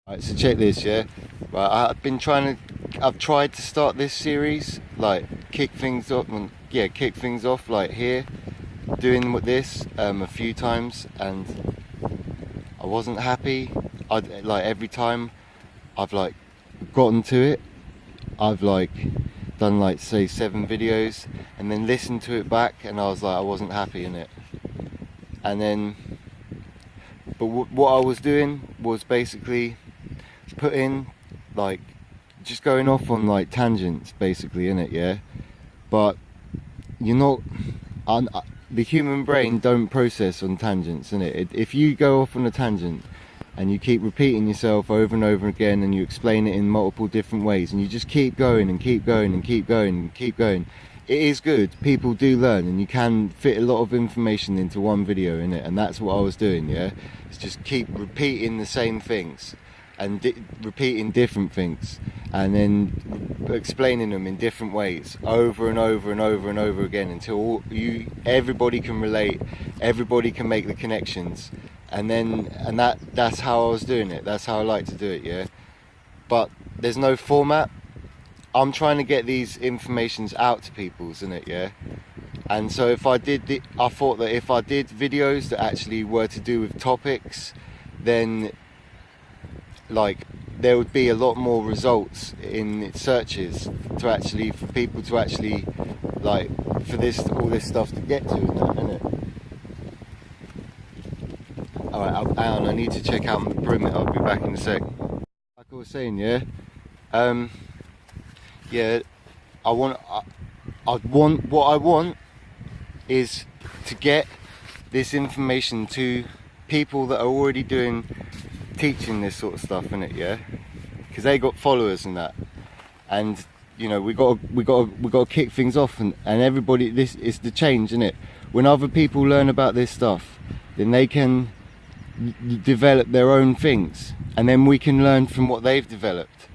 Right, so check this, yeah. Right, I've tried to start this series, like kick things off, kick things off, like here, doing with this a few times, and I wasn't happy. Like every time I've like gotten to it, I've like done like say 7 videos, and then listened to it back, and I was like I wasn't happy in it, and then, but what I was doing was basically putting like just going off on like tangents basically in it, yeah. But you're not the human brain don't process on tangents in it. If you go off on a tangent and you keep repeating yourself over and over again, and you explain it in multiple different ways, and you just keep going and keep going and keep going and keep going, it is good. People do learn, and you can fit a lot of information into one video in it, and that's what I was doing, yeah. It's just keep repeating the same things and repeating different things, and then explaining them in different ways over and over and over and over again until everybody can relate, everybody can make the connections, and that's how I was doing it. That's how I like to do it, yeah. But there's no format. I'm trying to get these informations out to people, isn't it, yeah? And so I thought that if I did videos that actually were to do with topics, then like there would be a lot more results in searches for people to actually like for all this stuff to get to, innit? Alright, Alan, I need to check out the perimeter. I'll be back in a sec. Like I was saying, yeah, yeah, what I want is to get this information to people that are already teaching this sort of stuff, innit, yeah, because they got followers and that, and you know we got to kick things off, and everybody, this is the change, innit? When other people learn about this stuff, then they can develop their own things, and then we can learn from what they've developed,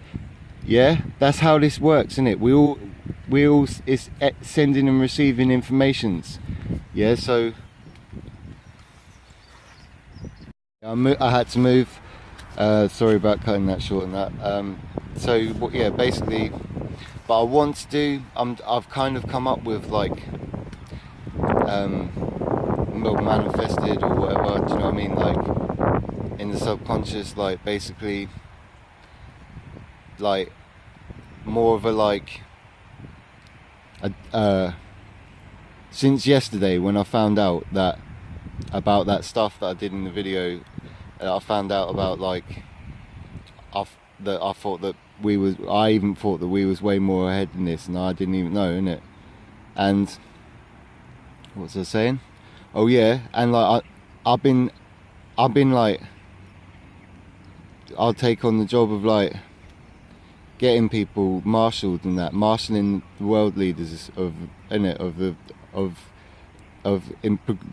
yeah. That's how this works, innit? We all is sending and receiving informations, yeah. So I had to move. Sorry about cutting that short and that. Yeah, basically, but I want to do. I've kind of come up with like, manifested or whatever. Do you know what I mean? Like in the subconscious, like basically, like more of a like. Since yesterday, when I found out about that stuff that I did in the video. I found out about like I even thought that we was way more ahead in this, and I didn't even know, innit? And what was I saying? Oh yeah, and like I've been like, I'll take on the job of like getting people marshalled and that, marshalling the world leaders of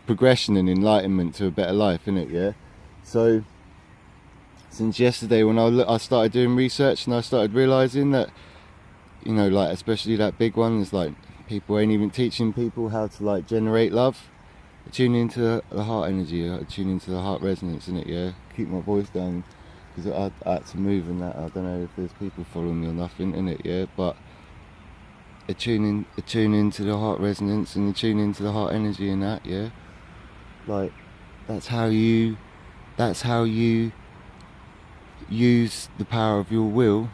progression and enlightenment to a better life, innit, yeah. So since yesterday, when I started doing research, and I started realizing that, you know, like especially that big one is like people ain't even teaching people how to like generate love, tune into the heart energy, tune into the heart resonance, innit, yeah. Keep my voice down because I had to move and that. I don't know if there's people following me or nothing, innit, yeah. But tune into the heart resonance and tune into the heart energy and that, yeah. Like that's how you use the power of your will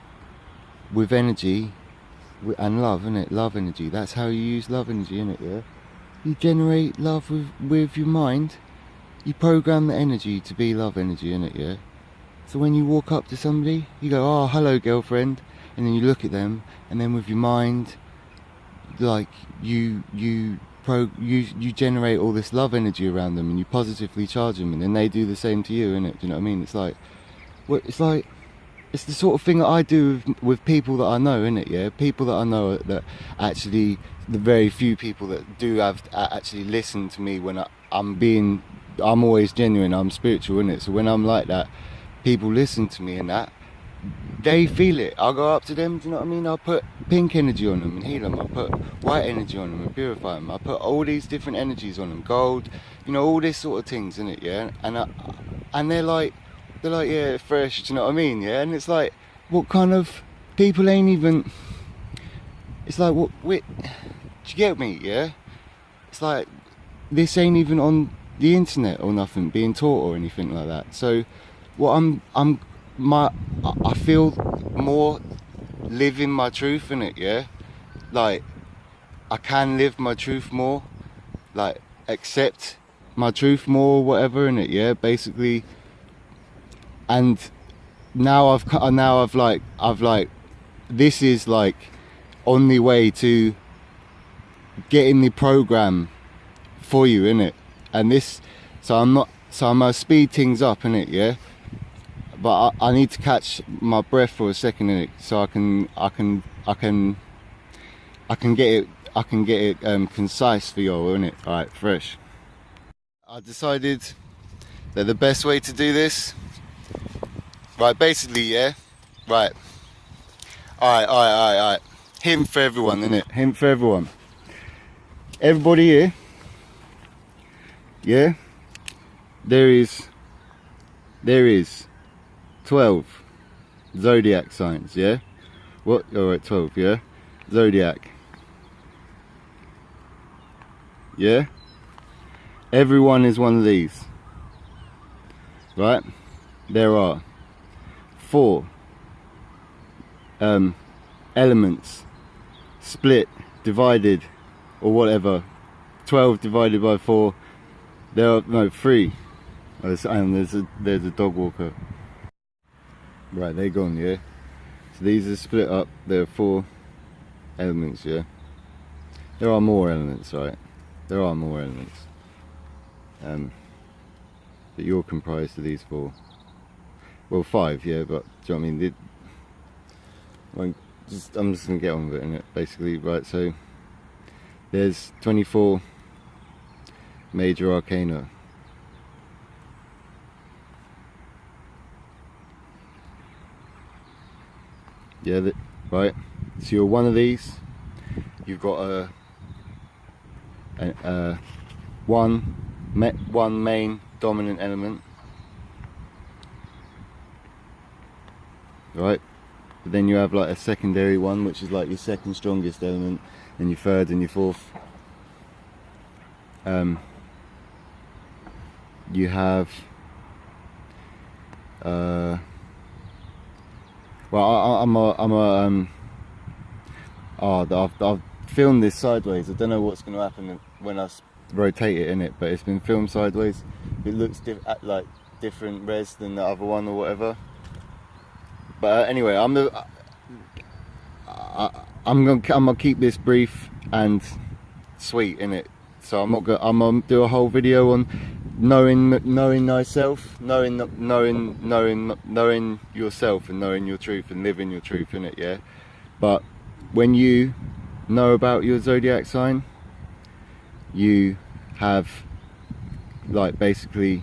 with energy and love, innit? Love energy. That's how you use love energy, innit, yeah? You generate love with your mind. You program the energy to be love energy, innit, yeah? So when you walk up to somebody, you go, oh, hello, girlfriend. And then you look at them, and then with your mind, like, you generate all this love energy around them, and you positively charge them, and then they do the same to you, innit? Do you know what I mean? It's like, it's the sort of thing that I do with people that I know, innit, yeah? People that I know that actually, the very few people that do have actually listen to me when I'm always genuine, I'm spiritual, innit? So when I'm like that, people listen to me and that, they feel it. I'll go up to them, do you know what I mean? I'll put pink energy on them and heal them. I'll put white energy on them and purify them. I'll put all these different energies on them, gold, you know, all this sort of things, innit, yeah? And they're like, they're like, yeah, fresh, do you know what I mean? Yeah, and it's like, what kind of people ain't even, it's like, what, wait, do you get me? Yeah, it's like, this ain't even on the internet or nothing being taught or anything like that. So what I feel more living my truth in it, yeah, like I can live my truth more, like accept my truth more or whatever in it, yeah, basically. And now I've like this is like on the way to getting the program for you in it. And this, so I'm gonna speed things up in it, yeah, but I need to catch my breath for a second in it, so I can get it concise for you all in it. All right, fresh. I decided that the best way to do this, right, basically, yeah, right, all right, hint for everyone, innit? Hint for everyone. Everybody here, yeah, there is 12 zodiac signs, yeah? What? Alright, 12, yeah? Zodiac. Yeah? Everyone is one of these. Right? There are 4 elements, split, divided, or whatever. 12 divided by 4. There are, no, 3. Oh, there's a dog walker. Right, they're gone, yeah? So these are split up. There are 4 elements, yeah? There are more elements, right? There are more elements. But you're comprised of these 4. Well, 5, yeah, but do you know what I mean? I'm just going to get on with it, innit? Basically, right, so there's 24 major arcana. Yeah, right. So you're one of these. You've got one main dominant element, right? But then you have like a secondary one, which is like your second strongest element, and your third and your fourth. You have well, I've filmed this sideways. I don't know what's going to happen when I rotate it in it, but it's been filmed sideways. It looks like different res than the other one or whatever. But anyway, I'm gonna keep this brief and sweet in it. So I'm gonna do a whole video on knowing thyself, knowing yourself, and knowing your truth and living your truth in it, yeah. But when you know about your zodiac sign, you have like basically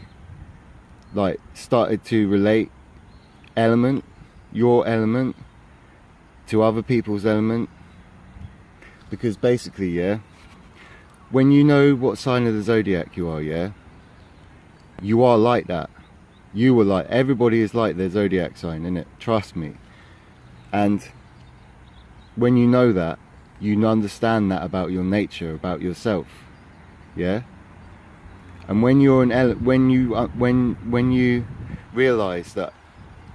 like started to relate your element to other people's element, because basically, yeah, when you know what sign of the zodiac you are, yeah, you are like that. You were like, everybody is like their zodiac sign, innit? Trust me. And when you know that, you understand that about your nature, about yourself, yeah. And when you're when you realize that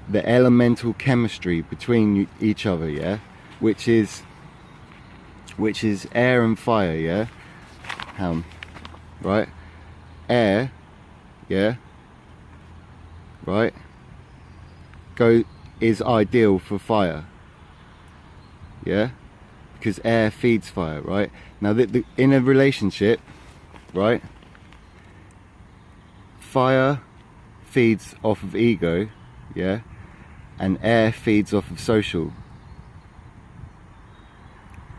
the elemental chemistry between each other, yeah, which is air and fire, yeah, right, air, yeah, right, is ideal for fire, yeah, because air feeds fire, right? Now in a relationship, right, fire feeds off of ego, yeah, and air feeds off of social.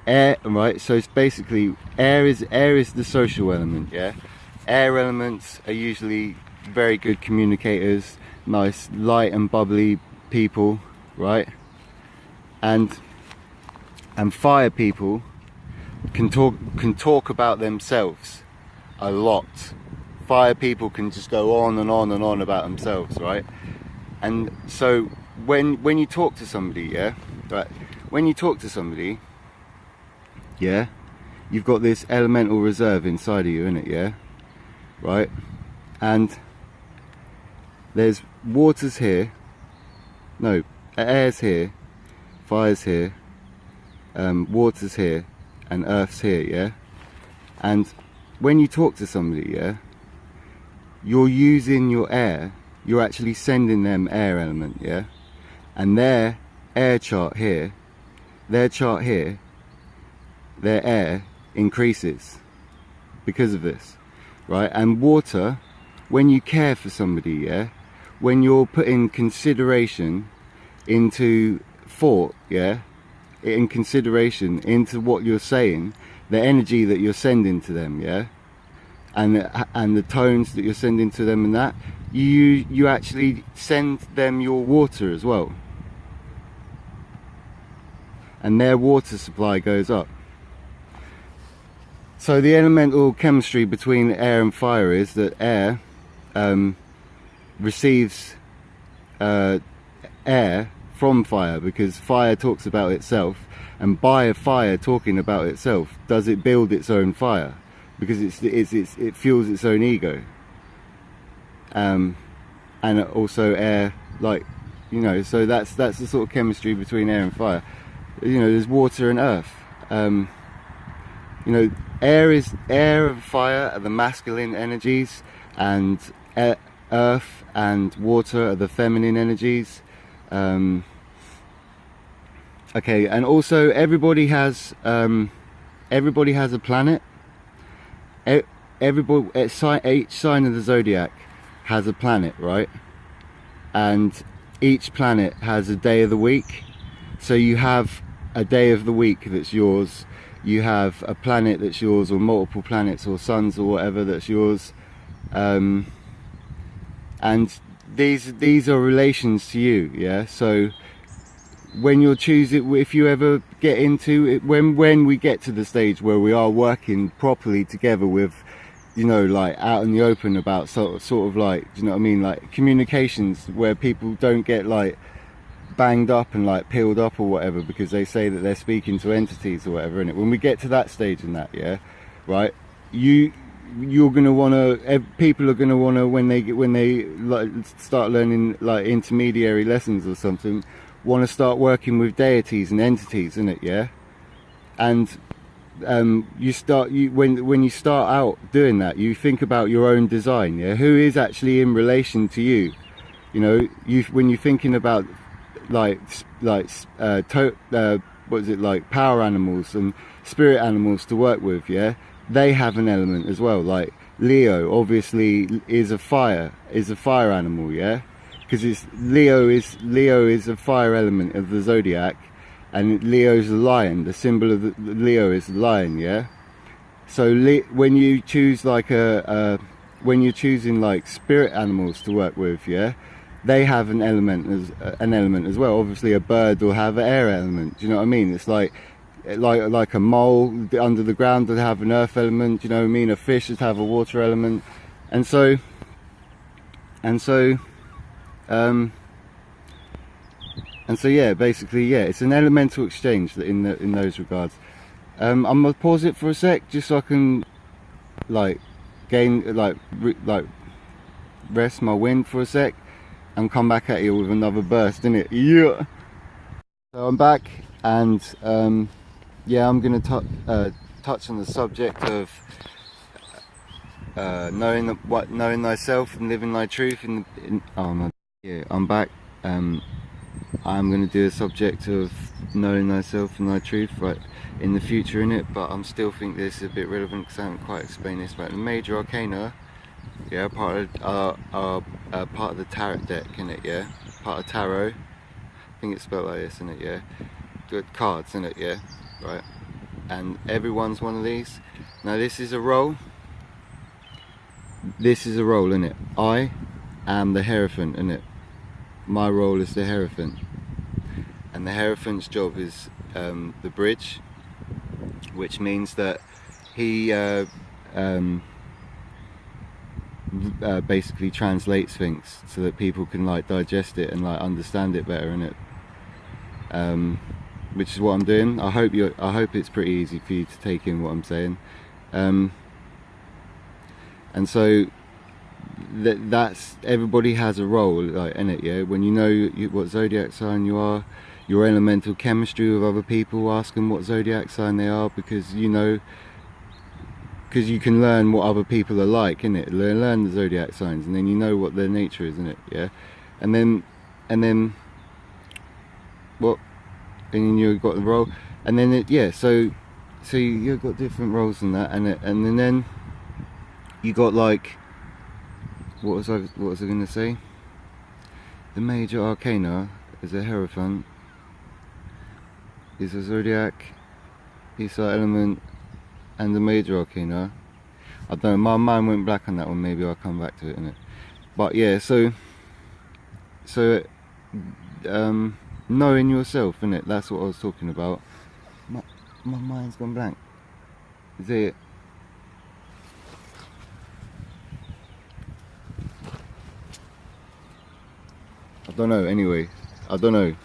Air, right, so it's basically air is the social element, yeah. Air elements are usually very good communicators, nice light and bubbly people, right? And fire people can talk about themselves a lot. Fire people can just go on and on and on about themselves, right? And so when you talk to somebody, yeah, right, when you talk to somebody, yeah, you've got this elemental reserve inside of you, innit, yeah, right, and there's waters here, no, air's here, fire's here, water's here, and earth's here, yeah. And when you talk to somebody, yeah, you're using your air, you're actually sending them air element, yeah, and their air chart here, their air increases because of this, right? And water, when you care for somebody, yeah, when you're putting consideration into thought, yeah, in consideration into what you're saying, the energy that you're sending to them, yeah, and the tones that you're sending to them, and that you actually send them your water as well, and their water supply goes up. So the elemental chemistry between air and fire is that air receives air from fire, because fire talks about itself, and by a fire talking about itself, does it build its own fire, because it fuels its own ego. And also air, like, you know, so that's the sort of chemistry between air and fire. You know, there's water and earth. You know, air and fire are the masculine energies, and earth and water are the feminine energies. Okay, and also everybody has a planet. Each sign of the zodiac has a planet, right? And each planet has a day of the week. So you have a day of the week that's yours, you have a planet that's yours, or multiple planets or suns or whatever that's yours, and these are relations to you, yeah. So when you're choosing, if you ever get into it, when we get to the stage where we are working properly together with, you know, like out in the open about sort of like, you know what I mean, like communications where people don't get like banged up and like peeled up or whatever because they say that they're speaking to entities or whatever, innit? When we get to that stage in that, yeah, right, you're gonna wanna, people are gonna wanna, when they like start learning like intermediary lessons or something, want to start working with deities and entities, in it, yeah. And when you start out doing that, you think about your own design, yeah. Who is actually in relation to you? You know, when you're thinking about what is it, like power animals and spirit animals to work with, yeah, they have an element as well. Like Leo obviously is a fire animal, yeah, because Leo is a fire element of the zodiac, and Leo's a lion. The symbol of Leo is the lion, yeah. So when you choose like when you're choosing like spirit animals to work with, yeah, they have an element as well. Obviously a bird will have an air element, do you know what I mean? It's like a mole under the ground would have an earth element, do you know what I mean? A fish would have a water element, and so yeah, basically, yeah, it's an elemental exchange in those regards. I'm gonna pause it for a sec just so I can like rest my wind for a sec and come back at you with another burst, innit? Yeah. So I'm back, and yeah, I'm gonna touch on the subject of knowing thyself and living thy truth. Yeah, I'm back. I'm going to do a subject of knowing thyself and thy truth right in the future, in it, but I'm still think this is a bit relevant because I haven't quite explained this about the major arcana. Yeah, part of the tarot deck, in it, yeah, part of tarot. I think it's spelled like this, in it, yeah. Good cards, in it, yeah, right. And everyone's one of these. Now this is a role. This is a role, in it. I am the Hierophant, in it. My role is the Hierophant, and the Hierophant's job is the bridge, which means that he basically translates things so that people can like digest it and like understand it better, innit? Which is what I'm doing. I hope it's pretty easy for you to take in what I'm saying. And so that's everybody has a role, like, in it, yeah. When you know what zodiac sign you are, your elemental chemistry with other people, ask them what zodiac sign they are, because you know, because you can learn what other people are like, innit? Learn the zodiac signs, and then you know what their nature is, innit? Yeah. And then what? And then you've got the role, and then so you've got different roles in that, and then you got like, what was I going to say? The major arcana is a Hierophant, is a zodiac, is our element, and the major arcana. I don't know, my mind went black on that one. Maybe I'll come back to it, innit? But yeah, so knowing yourself, innit? That's what I was talking about. My mind's gone blank. Is it? I don't know. Anyway, I don't know.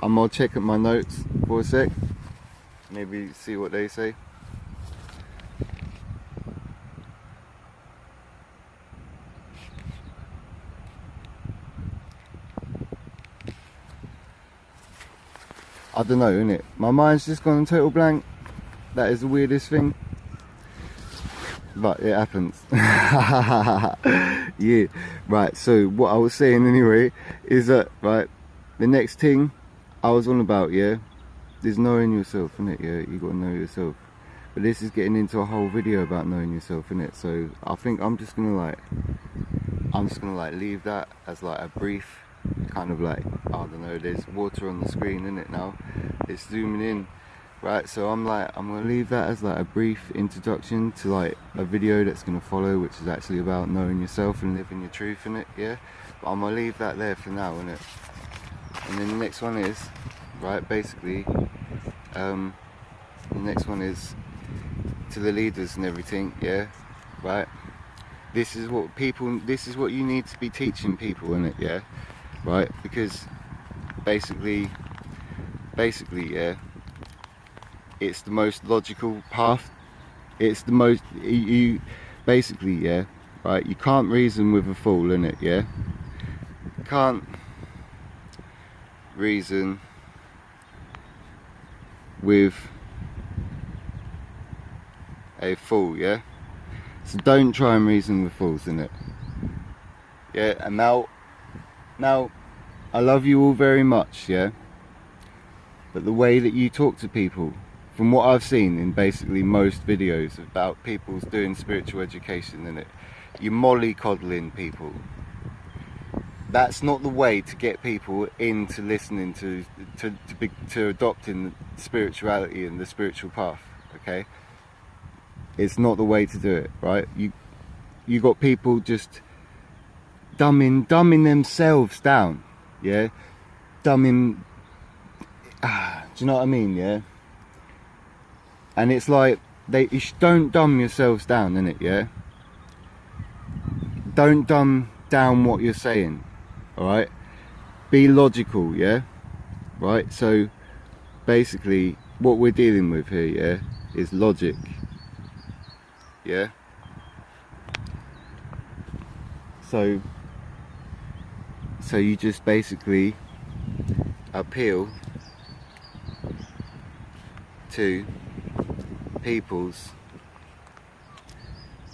I'm gonna check at my notes for a sec. Maybe see what they say. I don't know, innit? My mind's just gone total blank. That is the weirdest thing. But it happens. Yeah. Right, so what I was saying anyway is that, right, the next thing I was on about, yeah, is knowing yourself, innit? Yeah, you gotta know yourself. But this is getting into a whole video about knowing yourself, innit? So I think I'm just gonna leave that as like a brief kind of like, I don't know, there's water on the screen, innit? Now it's zooming in, right? So I'm gonna leave that as like a brief introduction to like a video that's gonna follow, which is actually about knowing yourself and living your truth, innit? Yeah, but I'm gonna leave that there for now, innit? And then the next one is, right, basically the next one is to the leaders and everything, yeah, right? This is what you need to be teaching people, innit? Yeah, right? Because basically, yeah, it's the most logical path. It's the most, basically, yeah, right? You can't reason with a fool, innit? Yeah, you can't reason with a fool, yeah? So don't try and reason with fools, innit? Yeah, and now I love you all very much, yeah? But the way that you talk to people, from what I've seen in basically most videos about people doing spiritual education, innit? You're mollycoddling people. That's not the way to get people into listening to adopting spirituality and the spiritual path, okay? It's not the way to do it, right? You got people just dumbing themselves down, yeah? Do you know what I mean, yeah? And it's like, don't dumb yourselves down, innit, yeah? Don't dumb down what you're saying, alright? Be logical, yeah? Right? So, basically, what we're dealing with here, yeah, is logic. Yeah? So you just basically appeal to people's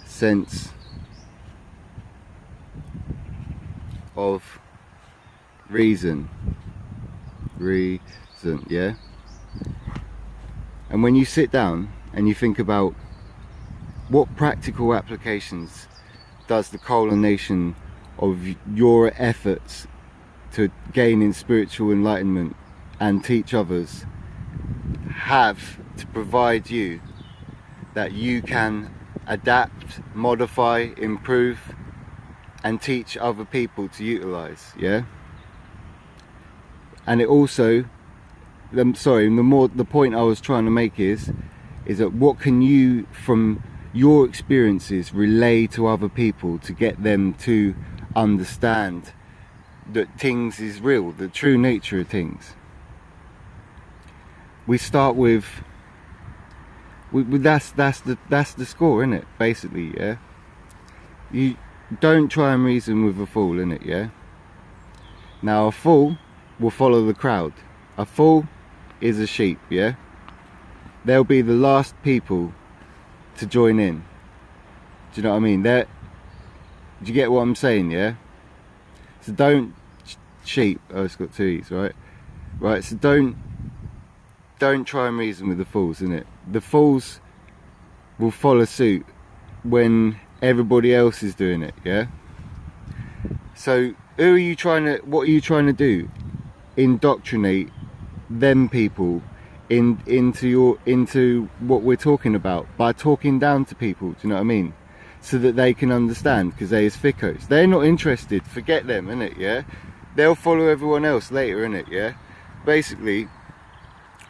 sense of reason, yeah? And when you sit down and you think about what practical applications does the culmination of your efforts to gain in spiritual enlightenment and teach others have to provide you that you can adapt, modify, improve and teach other people to utilize, yeah? And it also, the point I was trying to make is that what can you, from your experiences relay to other people to get them to understand that things is real, the true nature of things. We start with that's the score, isn't it? Basically, yeah. You don't try and reason with a fool, innit, yeah? Now a fool will follow the crowd. A fool is a sheep, yeah? They'll be the last people to join in. Do you know what I mean? Do you get what I'm saying, yeah? So don't sheep, oh, it's got two E's, right? Right, so don't try and reason with the fools, innit? The fools will follow suit when everybody else is doing it, yeah? So what are you trying to do? Indoctrinate them people into what we're talking about by talking down to people, do you know what I mean? So that they can understand, because they're thickos. They're not interested, forget them, innit, yeah? They'll follow everyone else later, innit, yeah? Basically,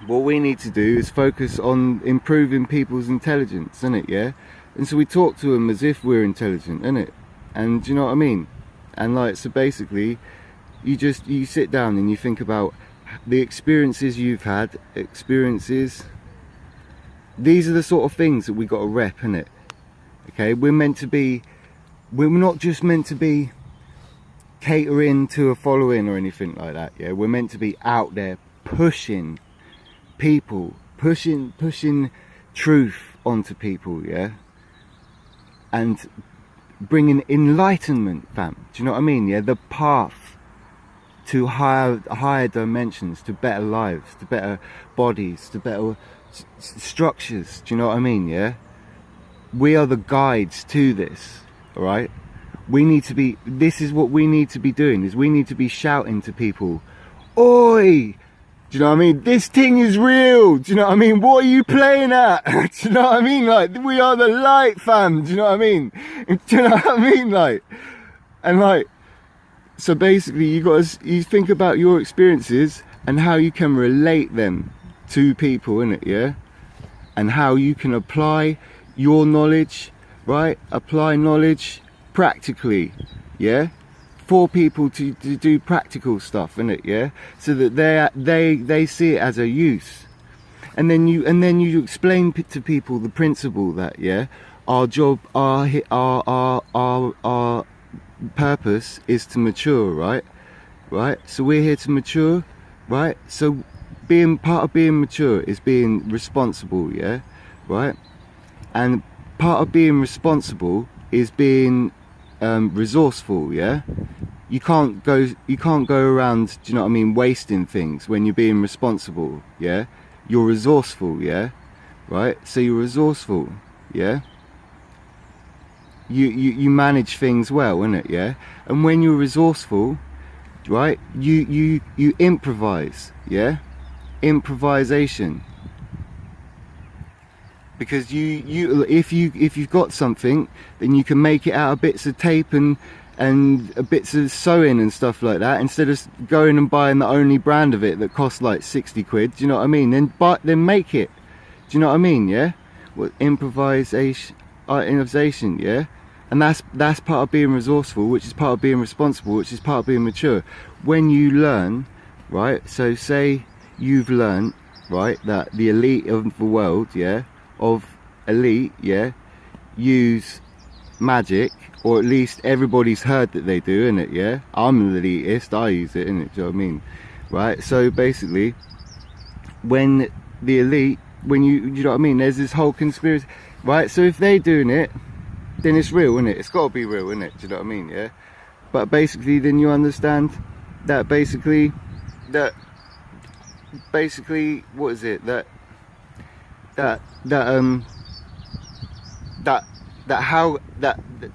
what we need to do is focus on improving people's intelligence, innit, yeah? And so we talk to them as if we're intelligent, innit? And do you know what I mean? And like, so basically, you sit down and you think about the experiences you've had, these are the sort of things that we got to rep, innit? Okay, we're not just meant to be catering to a following or anything like that, yeah? We're meant to be out there pushing people, pushing truth onto people, yeah? And bringing enlightenment, fam. Do you know what I mean? Yeah, the path to higher dimensions, to better lives, to better bodies, to better structures. Do you know what I mean? Yeah, we are the guides to this. All right. This is what we need to be doing. Is we need to be shouting to people, "Oi! Do you know what I mean? This thing is real. Do you know what I mean? What are you playing at? Do you know what I mean? Like, we are the light, fam. Do you know what I mean? Do you know what I mean? Like, and like, so basically, you think about your experiences and how you can relate them to people, innit? Yeah, and how you can apply your knowledge, right? Apply knowledge practically, yeah. For people to do practical stuff, innit, yeah, so that they see it as a use, and then you explain to people the principle that, yeah, our job, our purpose is to mature, right? So we're here to mature, right? So part of being mature is being responsible, yeah, right? And part of being responsible is being resourceful, yeah. You can't go around, do you know what I mean, wasting things when you're being responsible, yeah. You're resourceful, yeah, right? So you're resourceful, yeah. You manage things well, innit, yeah. And when you're resourceful, right, you improvise, yeah. Improvisation. Because if you've got something, then you can make it out of bits of tape and bits of sewing and stuff like that, instead of going and buying the only brand of it that costs like 60 quid. Do you know what I mean? Then make it. Do you know what I mean? Yeah. Well, improvisation, yeah. And that's part of being resourceful, which is part of being responsible, which is part of being mature. When you learn, right? So say you've learned, right, that the elite of the world, yeah, use magic, or at least everybody's heard that they do, innit, yeah? I'm an elitist, I use it, innit, do you know what I mean? Right, so basically, when the elite, you know what I mean, there's this whole conspiracy, right? So if they're doing it, then it's real, innit? It's got to be real, innit, do you know what I mean, yeah? But basically, then you understand that basically, what is it, that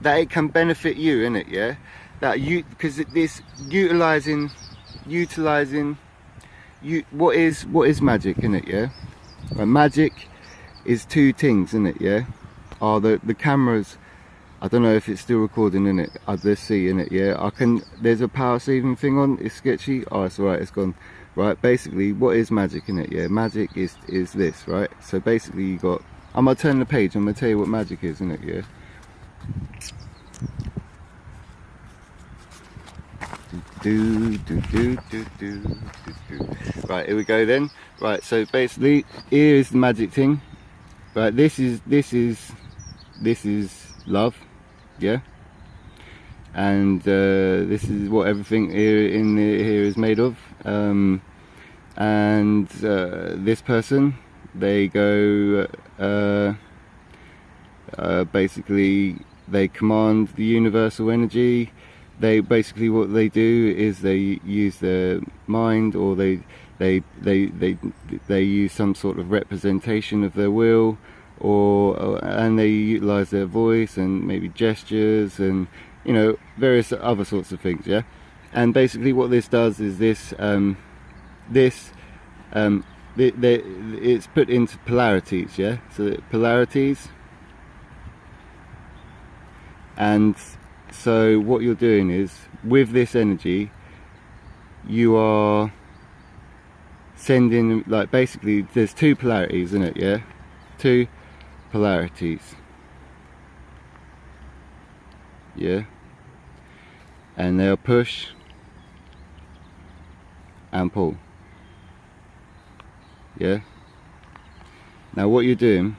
it can benefit you, innit, yeah? That you, because this utilizing what is magic, innit, yeah? Right, magic is two things, innit, yeah? Are the cameras, I don't know if it's still recording, innit? Let's see, innit, yeah? There's a power saving thing on, it's sketchy. Oh, it's alright, it's gone. Right, basically, what is magic, innit, yeah? Magic is this, right? So basically, you got I'm gonna turn the page. I'm gonna tell you what magic is, isn't it? Yeah. Right, here we go then. Right, so basically, here is the magic thing. Right, this is love, yeah. And this is what everything here here is made of. And this person, they go basically they command the universal energy. They basically, what they do is they use their mind, or they use some sort of representation of their will, and they utilize their voice and maybe gestures and, you know, various other sorts of things, yeah. And basically what this does is it's put into polarities, yeah. So polarities, and so what you're doing is, with this energy, you are sending, like, basically there's two polarities in it, yeah. Two polarities, yeah. And they'll push and pull, yeah. Now what you're doing,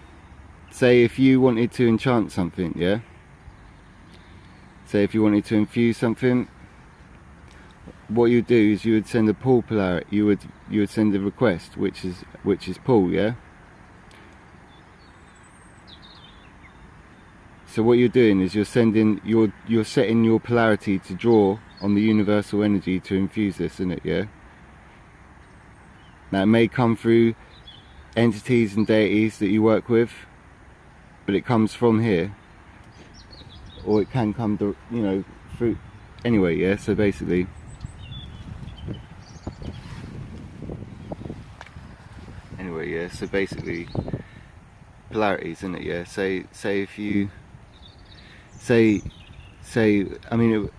say if you wanted to enchant something, yeah. Say if you wanted to infuse something, what you do is you would send a pull polarity. You would send a request, which is pull, yeah. So what you're doing is you're setting your polarity to draw on the universal energy to infuse this in it, yeah. Now it may come through entities and deities that you work with, but it comes from here, or it can come to, you know, through anyway, yeah. So basically, yeah, so basically polarities, isn't it, yeah. Say if you say I mean,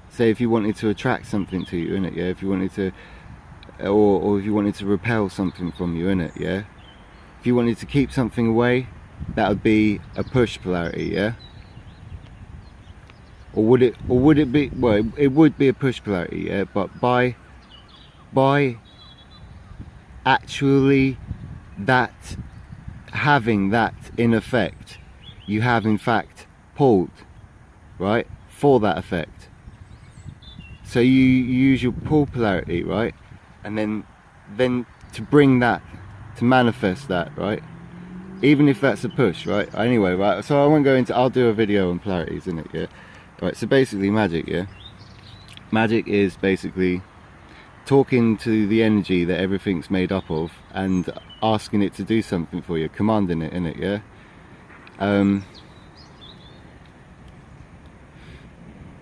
say if you wanted to attract something to you, innit, yeah. If you wanted to, or if you wanted to repel something from you, innit, yeah. If you wanted to keep something away, that would be a push polarity, yeah. Or would it be, well, it would be a push polarity, yeah, but by actually having that in effect, you have in fact pulled, right, for that effect. So you use your pull polarity, right, and then to bring that, to manifest that, right, even if that's a push, right. Anyway, right, so I won't go into, I'll do a video on polarities, in it, yeah. Right, so basically magic, yeah. Magic is basically talking to the energy that everything's made up of and asking it to do something for you, commanding it, innit, yeah.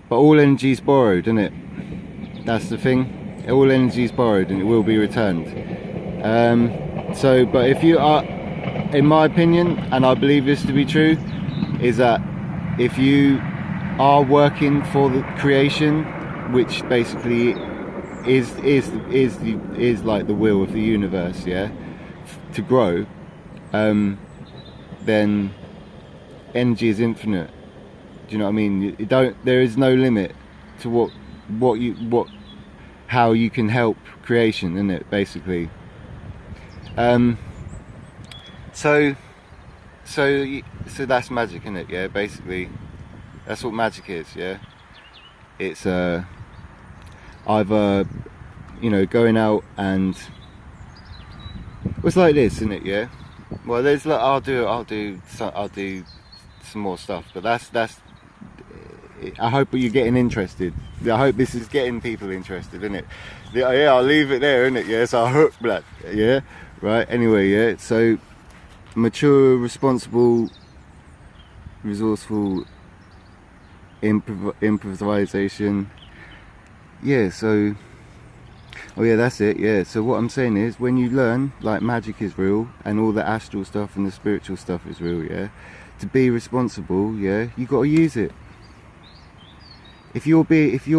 But all energy is borrowed, isn't it? That's the thing. All energy is borrowed and it will be returned. So, but if you are, in my opinion, and I believe this to be true, is that if you are working for the creation, which basically is like the will of the universe, yeah, to grow, then energy is infinite. Do you know what I mean? There is no limit to how you can help creation, isn't it, basically. So that's magic, isn't it? Yeah, basically that's what magic is, yeah. It's either, you know, going out and it's like this, isn't it, yeah. Well, there's like, I'll do some more stuff, but that's I hope you're getting interested. I hope this is getting people interested, isn't it? Yeah, I'll leave it there, isn't it? Yeah, so I hope that, yeah, right. Anyway, yeah, so mature, responsible, resourceful, improvisation, yeah. So, oh yeah, that's it, yeah. So what I'm saying is, when you learn, like, magic is real and all the astral stuff and the spiritual stuff is real, yeah, to be responsible, yeah, you got to use it. If you're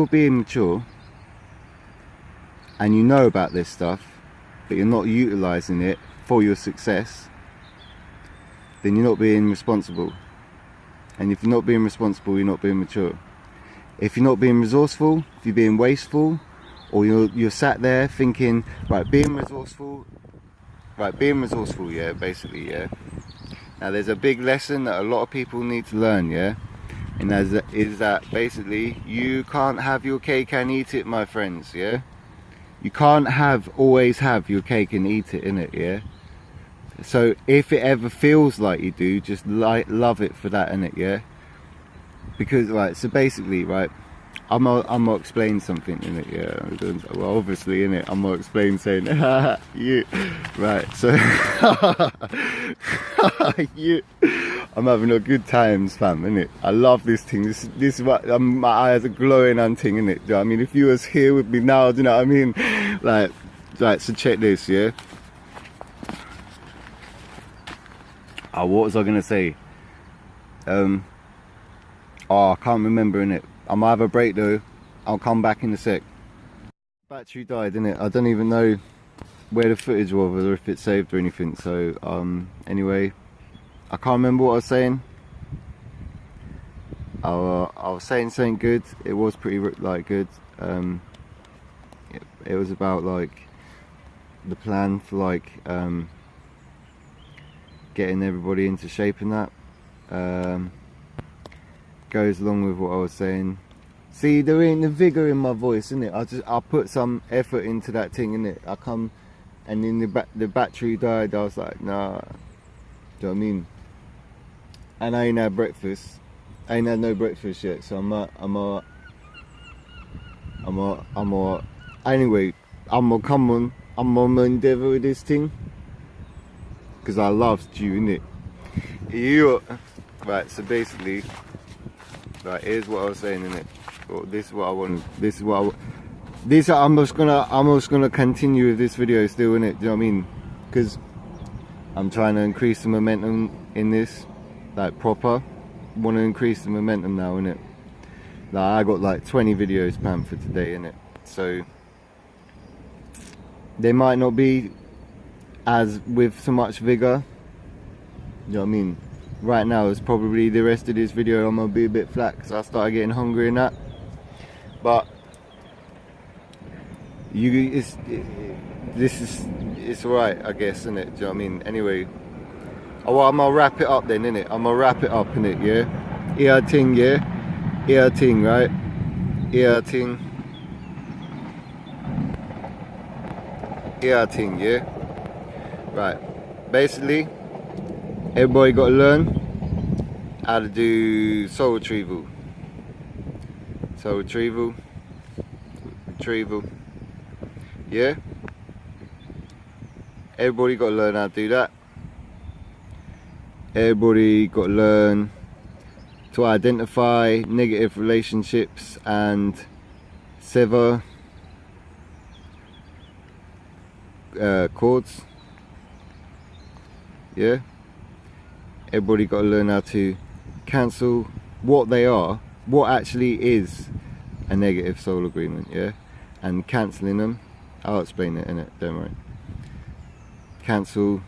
being mature and you know about this stuff, but you're not utilizing it for your success, then you're not being responsible. And if you're not being responsible, you're not being mature. If you're not being resourceful, if you're being wasteful, or you're sat there thinking, right, being resourceful, yeah, basically, yeah. Now there's a big lesson that a lot of people need to learn, yeah, and that is that basically you can't have your cake and eat it, my friends, yeah. You can't always have your cake and eat it, innit, yeah. So if it ever feels like you do, just love it for that, innit, yeah. Because right, so basically, right, I'm gonna explain something in it, yeah. Well, obviously, in it, I'm gonna explain saying you, right? So I'm having a good times, fam, innit? I love this thing. This is what my eyes are glowing and thing, innit? Do you know what I mean? If you was here with me now, do you know what I mean? Like, right. So check this, yeah. Oh, what was I gonna say? Oh, I can't remember, innit? I might have a break though. I'll come back in a sec. Battery died, innit? I don't even know where the footage was or if it saved or anything. So anyway, I can't remember what I was saying. I was saying something good. It was pretty like good. It was about like the plan for like getting everybody into shape and that. Goes along with what I was saying. See, there ain't the vigour in my voice, innit? I put some effort into that thing, innit? I come and then the battery died. I was like, nah. Do you know what I mean? And I ain't had breakfast. I ain't had no breakfast yet, so anyway, I'm gonna endeavour with this thing. Because I love stew, innit? Right, so basically, right, here's what I was saying, innit? Well, this is what I want. I'm just gonna continue with this video still, innit? Do you know what I mean? Because I'm trying to increase the momentum in this, like proper. Want to increase the momentum now, innit? Like I got like 20 videos planned for today, innit? So they might not be as with so much vigor. You know what I mean? Right now it's probably the rest of this video I'm gonna be a bit flat because I started getting hungry and that. But it's alright, I guess, isn't it? Do you know what I mean? Anyway, well, I'm gonna wrap it up then, innit? I'm gonna wrap it up, innit? Yeah. Ear ting, yeah. Ear ting, right? Ear ting. Ear ting, yeah. Right. Basically, everybody got to learn how to do soul retrieval. Soul retrieval. Yeah? Everybody got to learn how to do that. Everybody got to learn to identify negative relationships and sever cords. Yeah? Everybody got to learn how to cancel what they are, what actually is a negative soul agreement, yeah? And cancelling them. I'll explain it, innit? Don't worry. Cancel,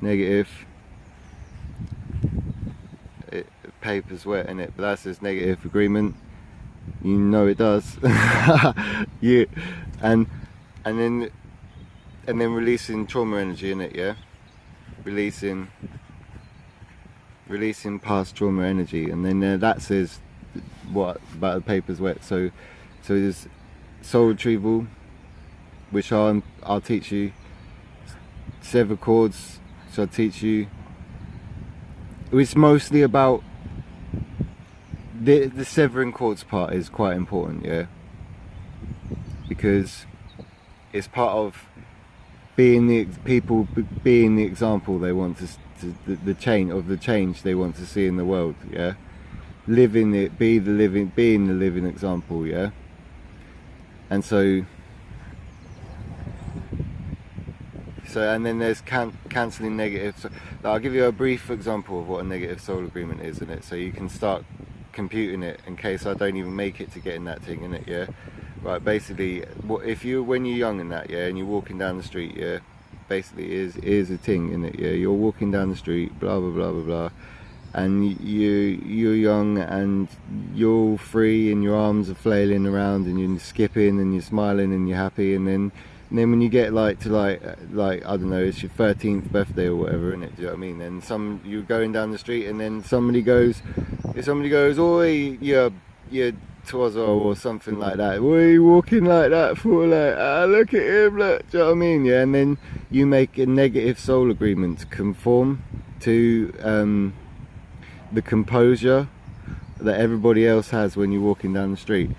negative, paper's wet, innit? But that's just negative agreement. You know it does. Yeah. And then releasing trauma energy, innit, yeah? Releasing past trauma energy, and then that says what about the paper's wet. So there's soul retrieval, which I'll teach you. Sever cords, so I'll teach you. It's mostly about the severing cords part is quite important, yeah, because it's part of being the people, being the example they want to the change they want to see in the world, yeah. Living it, being the living example, yeah. And so and then there's cancelling negative. So I'll give you a brief example of what a negative soul agreement is, in it, so you can start computing it in case I don't even make it to getting that thing in it, yeah. Right, basically, when you're young in that, yeah, and you're walking down the street, yeah, basically is a thing, isn't it? Yeah, you're walking down the street, blah blah blah blah blah, and you're young and you're free and your arms are flailing around and you're skipping and you're smiling and you're happy, and then when you get like I don't know, it's your 13th birthday or whatever, innit? Do you know what I mean? And you're going down the street and then somebody goes, oi, you're Twazzo or something like that. What are you walking like that for? Like, look at him, look. Do you know what I mean? Yeah, and then you make a negative soul agreement to conform to the composure that everybody else has when you're walking down the street.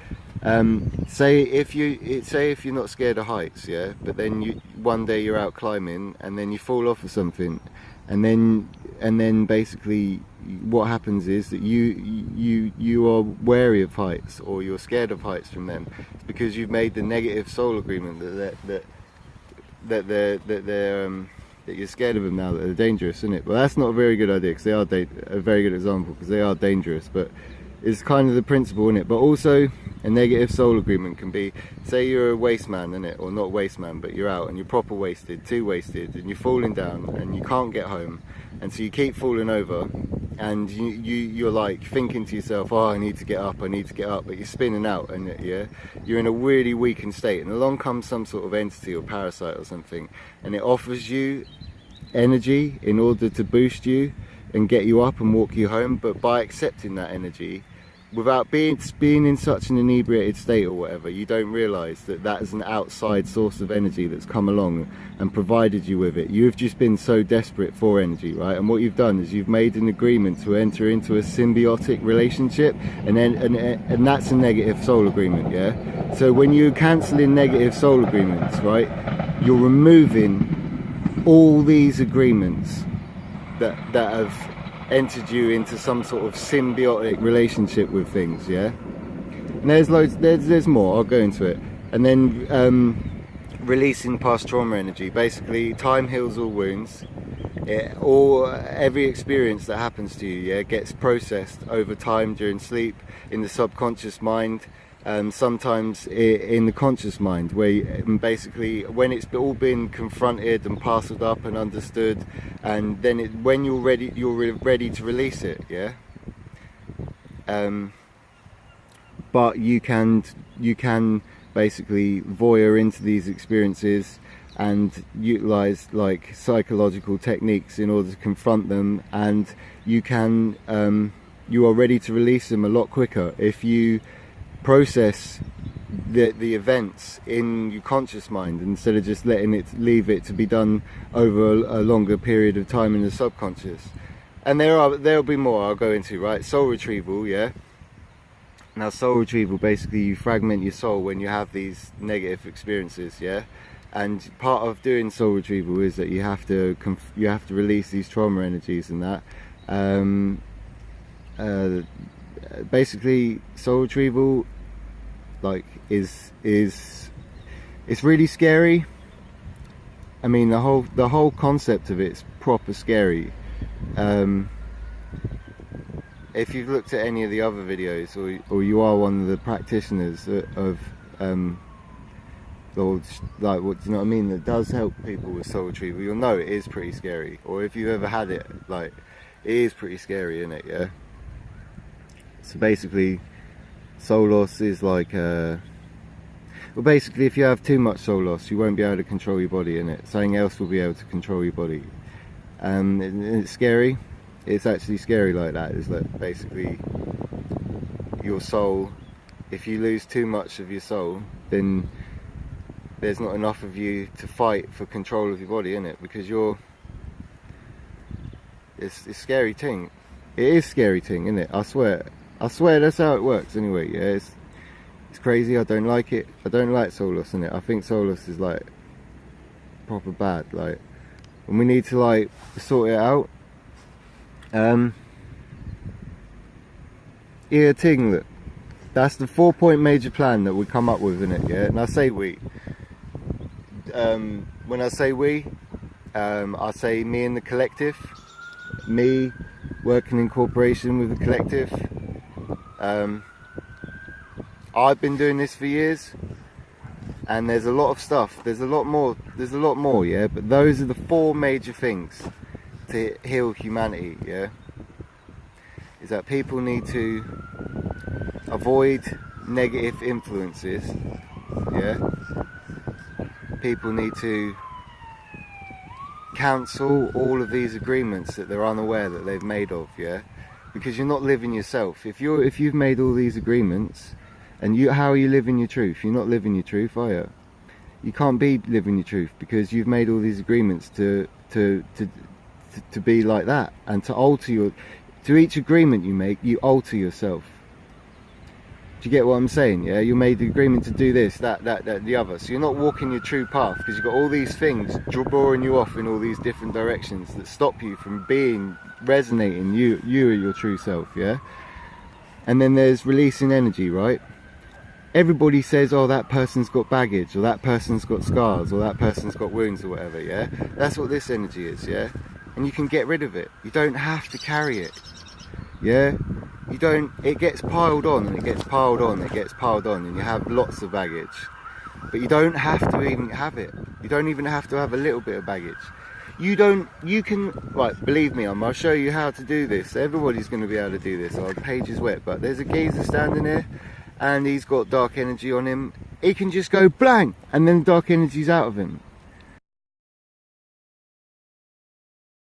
Say if you're not scared of heights, yeah, but then one day you're out climbing and then you fall off of something, and then basically what happens is that you are wary of heights, or you're scared of heights from them. It's because you've made the negative soul agreement that you're scared of them now, that they're dangerous, isn't it? Well, that's not a very good idea, because they are a very good example, because they are dangerous, but it's kind of the principle, isn't it? But also a negative soul agreement can be, say you're a waste man, innit? Or not waste man, but you're out and you're proper wasted, too wasted, and you're falling down and you can't get home, and so you keep falling over, and you're like thinking to yourself, oh, I need to get up, but you're spinning out, and yeah, you're in a really weakened state, and along comes some sort of entity or parasite or something, and it offers you energy in order to boost you and get you up and walk you home. But by accepting that energy, without being in such an inebriated state or whatever, you don't realise that that is an outside source of energy that's come along and provided you with it. You've just been so desperate for energy, right? And what you've done is you've made an agreement to enter into a symbiotic relationship, and that's a negative soul agreement, yeah? So when you're cancelling negative soul agreements, right, you're removing all these agreements that have entered you into some sort of symbiotic relationship with things, yeah? And there's loads, there's more, I'll go into it. And then releasing past trauma energy. Basically, time heals all wounds. Every experience that happens to you, yeah, gets processed over time during sleep, in the subconscious mind, sometimes in the conscious mind, where basically when it's all been confronted and parceled up and understood, and then when you're ready to release it, yeah. But you can basically voyeur into these experiences and utilize like psychological techniques in order to confront them, and you are ready to release them a lot quicker if you process the events in your conscious mind instead of just leave it to be done over a longer period of time in the subconscious. And there'll be more I'll go into, right? Soul retrieval, yeah. Now soul retrieval, basically you fragment your soul when you have these negative experiences, yeah. And part of doing soul retrieval is that you have to release these trauma energies and that. Basically, soul retrieval, like, is it's really scary. I mean, the whole concept of it's proper scary. If you've looked at any of the other videos, or you are one of the practitioners of like, what do you know what I mean, that does help people with soul retrieval, you'll know it is pretty scary. Or if you've ever had it, like, it is pretty scary, isn't it? Yeah. So basically, soul loss is like, well, basically, if you have too much soul loss, you won't be able to control your body, innit? Something else will be able to control your body. And it's scary. It's actually scary like that. It's like, basically, your soul, if you lose too much of your soul, then there's not enough of you to fight for control of your body, innit? Because it's a scary thing. It is a scary thing, isn't it? I swear that's how it works anyway. Yeah, it's crazy. I don't like it. I don't like soul loss, innit? I think soul loss is like proper bad, like, and we need to like sort it out. Here thing, look, that's the 4-point major plan that we come up with, innit? Yeah, and I say we. When I say we, I say me and the collective. Me working in cooperation with the collective. I've been doing this for years. And there's a lot of stuff, there's a lot more, yeah, but those are the 4 major things to heal humanity, yeah, is that people need to avoid negative influences, yeah, people need to cancel all of these agreements that they're unaware that they've made of, yeah, because you're not living yourself. If you've made all these agreements, and how are you living your truth? You're not living your truth, are you? You can't be living your truth because you've made all these agreements to be like that, and to each agreement you make, you alter yourself. Do you get what I'm saying? Yeah, you made the agreement to do this, that, the other. So you're not walking your true path because you've got all these things drawing you off in all these different directions that stop you from resonating. You are your true self, yeah. And then there's releasing energy, right? Everybody says, oh, that person's got baggage, or that person's got scars, or that person's got wounds, or whatever, yeah? That's what this energy is, yeah? And you can get rid of it. You don't have to carry it, yeah? It gets piled on, and it gets piled on, and it gets piled on, and you have lots of baggage. But you don't have to even have it. You don't even have to have a little bit of baggage. Right, believe me, I'll show you how to do this. Everybody's going to be able to do this. Our page is wet, but there's a geezer standing here, and he's got dark energy on him. He can just go blank, and then dark energy's out of him.